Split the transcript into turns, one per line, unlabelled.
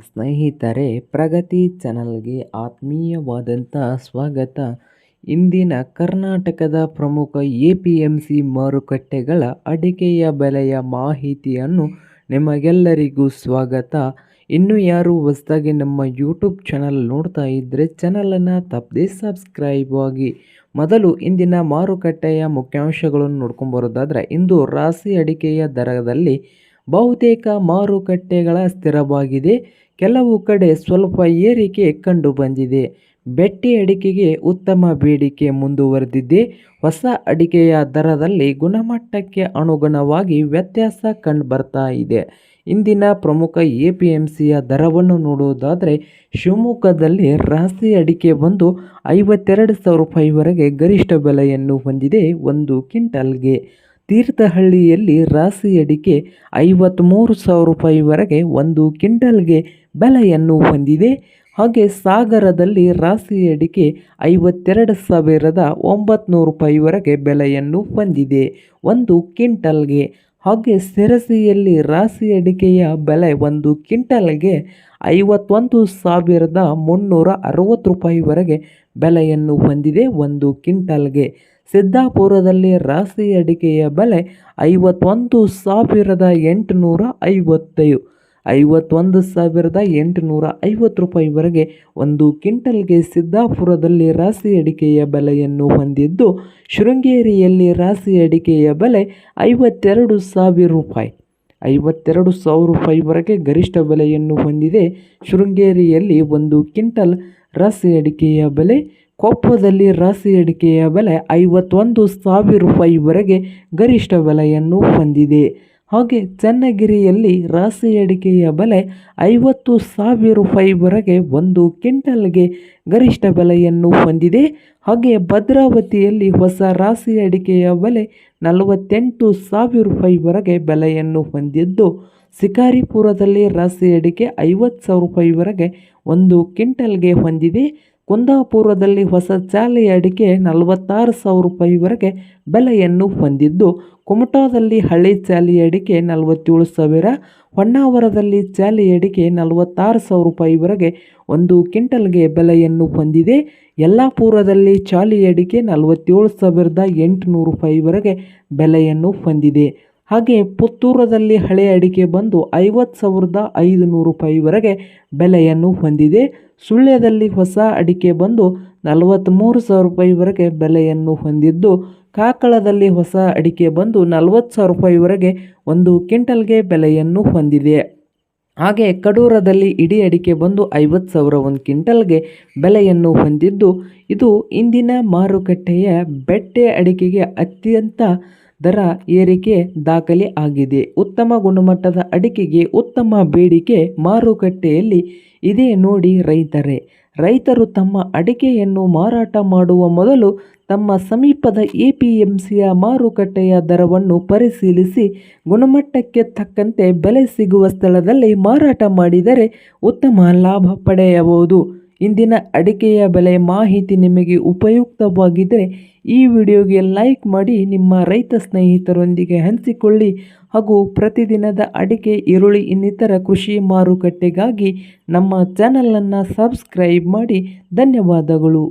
ಸ್ನೇಹಿತರೆ, ಪ್ರಗತಿ ಚಾನಲ್ಗೆ ಆತ್ಮೀಯವಾದಂಥ ಸ್ವಾಗತ. ಇಂದಿನ ಕರ್ನಾಟಕದ ಪ್ರಮುಖ ಎಪಿಎಂಸಿ ಮಾರುಕಟ್ಟೆಗಳ ಅಡಿಕೆಯ ಬೆಲೆಯ ಮಾಹಿತಿಯನ್ನು ನಿಮಗೆಲ್ಲರಿಗೂ ಸ್ವಾಗತ. ಇನ್ನು ಯಾರು ಹೊಸದಾಗಿ ನಮ್ಮ ಯೂಟ್ಯೂಬ್ ಚಾನಲ್ ನೋಡ್ತಾ ಇದ್ದರೆ ಚಾನಲನ್ನು ತಪ್ಪದೇ ಸಬ್ಸ್ಕ್ರೈಬ್ ಆಗಿ. ಮೊದಲು ಇಂದಿನ ಮಾರುಕಟ್ಟೆಯ ಮುಖ್ಯಾಂಶಗಳನ್ನು ನೋಡ್ಕೊಂಬರೋದಾದರೆ, ಇಂದು ರಾಶಿ ಅಡಿಕೆಯ ದರದಲ್ಲಿ ಬಹುತೇಕ ಮಾರುಕಟ್ಟೆಗಳ ಸ್ಥಿರವಾಗಿದೆ. ಕೆಲವು ಕಡೆ ಸ್ವಲ್ಪ ಏರಿಕೆ ಕಂಡು ಬಂದಿದೆ. ಬೆಟ್ಟೆ ಅಡಿಕೆಗೆ ಉತ್ತಮ ಬೇಡಿಕೆ ಮುಂದುವರೆದಿದೆ. ಹೊಸ ಅಡಿಕೆಯ ದರದಲ್ಲಿ ಗುಣಮಟ್ಟಕ್ಕೆ ಅನುಗುಣವಾಗಿ ವ್ಯತ್ಯಾಸ ಕಂಡು ಬರ್ತಾ ಇದೆ. ಇಂದಿನ ಪ್ರಮುಖ ಎಪಿಎಂಸಿಯ ದರವನ್ನು ನೋಡುವುದಾದರೆ, ಶಿವಮೊಗ್ಗದಲ್ಲಿ ರಾಶಿ ಅಡಿಕೆ ಬಂದು 52,000 ರೂಪಾಯಿವರೆಗೆ ಗರಿಷ್ಠ ಬೆಲೆಯನ್ನು ಹೊಂದಿದೆ 1 ಕ್ವಿಂಟಲ್ಗೆ. ತೀರ್ಥಹಳ್ಳಿಯಲ್ಲಿ ರಾಶಿ ಅಡಿಕೆ 53,000 ರೂಪಾಯಿವರೆಗೆ 1 ಕ್ವಿಂಟಲ್ಗೆ ಬೆಲೆಯನ್ನು ಹೊಂದಿದೆ. ಹಾಗೆ ಸಾಗರದಲ್ಲಿ ರಾಶಿ ಅಡಿಕೆ 52,900 ರೂಪಾಯಿವರೆಗೆ ಬೆಲೆಯನ್ನು ಹೊಂದಿದೆ 1 ಕ್ವಿಂಟಲ್ಗೆ. ಹಾಗೆ ಸಿರಸಿಯಲ್ಲಿ ರಾಶಿ ಅಡಿಕೆಯ ಬೆಲೆ 1 ಕ್ವಿಂಟಲ್ಗೆ 51,360 ರೂಪಾಯಿವರೆಗೆ ಬೆಲೆಯನ್ನು ಹೊಂದಿದೆ 1 ಕ್ವಿಂಟಲ್ಗೆ. ಸಿದ್ದಾಪುರದಲ್ಲಿ ರಾಶಿ ಅಡಿಕೆಯ ಬೆಲೆ 51,850 ರೂಪಾಯಿವರೆಗೆ 1 ಕ್ವಿಂಟಲ್ಗೆ ಸಿದ್ದಾಪುರದಲ್ಲಿ ರಾಶಿ ಅಡಿಕೆಯ ಬೆಲೆಯನ್ನು ಹೊಂದಿದ್ದು, ಶೃಂಗೇರಿಯಲ್ಲಿ ರಾಶಿ ಅಡಿಕೆಯ ಬೆಲೆ 52,000 ರೂಪಾಯಿ 52,000 ರೂಪಾಯಿವರೆಗೆ ಗರಿಷ್ಠ ಬೆಲೆಯನ್ನು ಹೊಂದಿದೆ ಶೃಂಗೇರಿಯಲ್ಲಿ 1 ಕ್ವಿಂಟಲ್ ರಾಶಿ ಅಡಿಕೆಯ ಬೆಲೆ. ಕೊಪ್ಪದಲ್ಲಿ ರಾಶಿ ಅಡಿಕೆಯ ಬೆಲೆ 51,000 ರೂಪಾಯಿವರೆಗೆ ಗರಿಷ್ಠ ಬೆಲೆಯನ್ನು ಹೊಂದಿದೆ. ಹಾಗೆ ಚನ್ನಗಿರಿಯಲ್ಲಿ ರಾಶಿ ಅಡಿಕೆಯ ಬೆಲೆ 50,000 ರೂಪಾಯಿವರೆಗೆ 1 ಕ್ವಿಂಟಲ್ಗೆ ಗರಿಷ್ಠ ಬೆಲೆಯನ್ನು ಹೊಂದಿದೆ. ಹಾಗೆ ಭದ್ರಾವತಿಯಲ್ಲಿ ಹೊಸ ರಾಶಿ ಅಡಿಕೆಯ ಬೆಲೆ 48,000 ರೂಪಾಯಿವರೆಗೆ ಬೆಲೆಯನ್ನು ಹೊಂದಿದ್ದು, ಶಿಕಾರಿಪುರದಲ್ಲಿ ರಾಶಿ ಅಡಿಕೆ 50,000 ರೂಪಾಯಿವರೆಗೆ 1 ಕ್ವಿಂಟಲ್ಗೆ ಹೊಂದಿದೆ. ಕುಂದಾಪುರದಲ್ಲಿ ಹೊಸ ಚಾಲಿ ಅಡಿಕೆ 46,000 ರೂಪಾಯಿವರೆಗೆ ಬೆಲೆಯನ್ನು ಹೊಂದಿದ್ದು, ಕುಮಟಾದಲ್ಲಿ ಹಳೆ ಚಾಲಿ ಅಡಿಕೆ 47,000, ಹೊನ್ನಾವರದಲ್ಲಿ ಚಾಲಿ ಅಡಿಕೆ 46,000 ರೂಪಾಯಿವರೆಗೆ 1 ಕ್ವಿಂಟಲ್ಗೆ ಬೆಲೆಯನ್ನು ಹೊಂದಿದೆ. ಯಲ್ಲಾಪುರದಲ್ಲಿ ಚಾಲಿ ಅಡಿಕೆ 47,800 ರೂಪಾಯಿವರೆಗೆ ಬೆಲೆಯನ್ನು ಹೊಂದಿದೆ. ಹಾಗೆ ಪುತ್ತೂರದಲ್ಲಿ ಹಳೆ ಅಡಿಕೆ ಬಂದು 50,500 ರೂಪಾಯಿವರೆಗೆ ಬೆಲೆಯನ್ನು ಹೊಂದಿದೆ. ಸುಳ್ಯದಲ್ಲಿ ಹೊಸ ಅಡಿಕೆ ಬಂದು 43,000 ರೂಪಾಯಿವರೆಗೆ ಬೆಲೆಯನ್ನು ಹೊಂದಿದ್ದು, ಕಾರ್ಕಳದಲ್ಲಿ ಹೊಸ ಅಡಿಕೆ ಬಂದು 40,000 ರೂಪಾಯಿವರೆಗೆ 1 ಕ್ವಿಂಟಲ್ಗೆ ಬೆಲೆಯನ್ನು ಹೊಂದಿದೆ. ಹಾಗೆ ಕಡೂರದಲ್ಲಿ ಇಡೀ ಅಡಿಕೆ ಬಂದು 50,000 1 ಕ್ವಿಂಟಲ್ಗೆ ಬೆಲೆಯನ್ನು ಹೊಂದಿದ್ದು, ಇದು ಇಂದಿನ ಮಾರುಕಟ್ಟೆಯ ಬೆಟ್ಟೆ ಅಡಿಕೆಗೆ ಅತ್ಯಂತ ದರ ಏರಿಕೆ ದಾಖಲೆ ಆಗಿದೆ. ಉತ್ತಮ ಗುಣಮಟ್ಟದ ಅಡಿಕೆಗೆ ಉತ್ತಮ ಬೇಡಿಕೆ ಮಾರುಕಟ್ಟೆಯಲ್ಲಿ ಇದೆ ನೋಡಿ ರೈತರು ತಮ್ಮ ಅಡಿಕೆಯನ್ನು ಮಾರಾಟ ಮಾಡುವ ಮೊದಲು ತಮ್ಮ ಸಮೀಪದ ಎಪಿಎಂಸಿಯ ಮಾರುಕಟ್ಟೆಯ ದರವನ್ನು ಪರಿಶೀಲಿಸಿ ಗುಣಮಟ್ಟಕ್ಕೆ ತಕ್ಕಂತೆ ಬೆಲೆ ಸಿಗುವ ಸ್ಥಳದಲ್ಲಿ ಮಾರಾಟ ಮಾಡಿದರೆ ಉತ್ತಮ ಲಾಭ ಪಡೆಯಬಹುದು. ಇಂದಿನ ಅಡಿಕೆಯ ಬೆಲೆ ಮಾಹಿತಿ ನಿಮಗೆ ಉಪಯುಕ್ತವಾಗಿದ್ದರೆ ಈ ವಿಡಿಯೋಗೆ ಲೈಕ್ ಮಾಡಿ, ನಿಮ್ಮ ರೈತ ಸ್ನೇಹಿತರೊಂದಿಗೆ ಹಂಚಿಕೊಳ್ಳಿ. ಹಾಗೂ ಪ್ರತಿದಿನದ ಅಡಿಕೆ, ಈರುಳ್ಳಿ ಇನ್ನಿತರ ಕೃಷಿ ಮಾರುಕಟ್ಟೆಗಾಗಿ ನಮ್ಮ ಚಾನಲನ್ನು ಸಬ್ಸ್ಕ್ರೈಬ್ ಮಾಡಿ. ಧನ್ಯವಾದಗಳು.